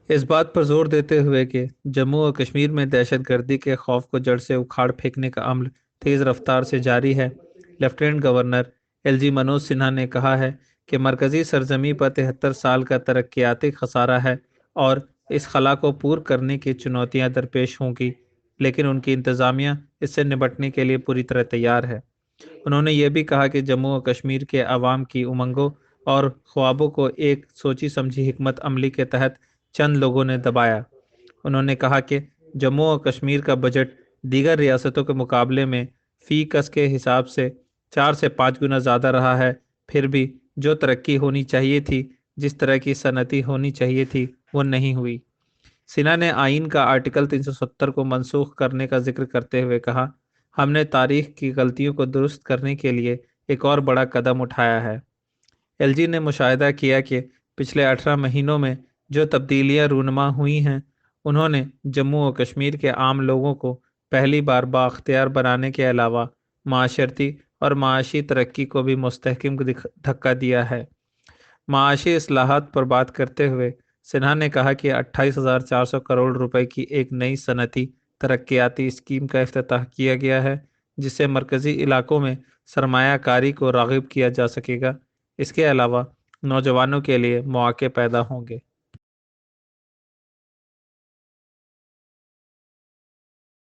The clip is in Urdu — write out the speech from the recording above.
اس بات پر زور دیتے ہوئے کہ جموں و کشمیر میں دہشت گردی کے خوف کو جڑ سے اکھاڑ پھینکنے کا عمل تیز رفتار سے جاری ہے، lieutenant governor L G Manoj Sinha نے کہا ہے کہ مرکزی سرزمین پر 73 سال کا ترقیاتی خسارہ ہے اور اس خلا کو پور کرنے کی چنوتیاں درپیش ہوں گی، لیکن ان کی انتظامیہ اس سے نمٹنے کے لیے پوری طرح تیار ہے۔ انہوں نے یہ بھی کہا کہ جموں و کشمیر کے عوام کی امنگوں اور خوابوں کو ایک سوچی سمجھی حکمت عملی کے تحت چند لوگوں نے دبایا۔ انہوں نے کہا کہ جموں و کشمیر کا بجٹ دیگر ریاستوں کے مقابلے میں فی کس کے حساب سے 4 سے 5 گنا زیادہ رہا ہے، پھر بھی جو ترقی ہونی چاہیے تھی، جس طرح کی صنعتی ہونی چاہیے تھی، وہ نہیں ہوئی۔ سنہا نے آئین کا آرٹیکل 370 کو منسوخ کرنے کا ذکر کرتے ہوئے کہا، ہم نے تاریخ کی غلطیوں کو درست کرنے کے لیے ایک اور بڑا قدم اٹھایا ہے۔ ایل جی نے مشاہدہ کیا کہ پچھلے 18 مہینوں میں جو تبدیلیاں رونما ہوئی ہیں، انہوں نے جموں و کشمیر کے عام لوگوں کو پہلی بار بااختیار بنانے کے علاوہ معاشرتی اور معاشی ترقی کو بھی مستحکم دھکا دیا ہے۔ معاشی اصلاحات پر بات کرتے ہوئے سنہا نے کہا کہ 28,400 کروڑ روپے کی ایک نئی صنعتی ترقیاتی اسکیم کا افتتاح کیا گیا ہے، جس سے مرکزی علاقوں میں سرمایہ کاری کو راغب کیا جا سکے گا۔ اس کے علاوہ نوجوانوں کے لیے مواقع پیدا ہوں گے۔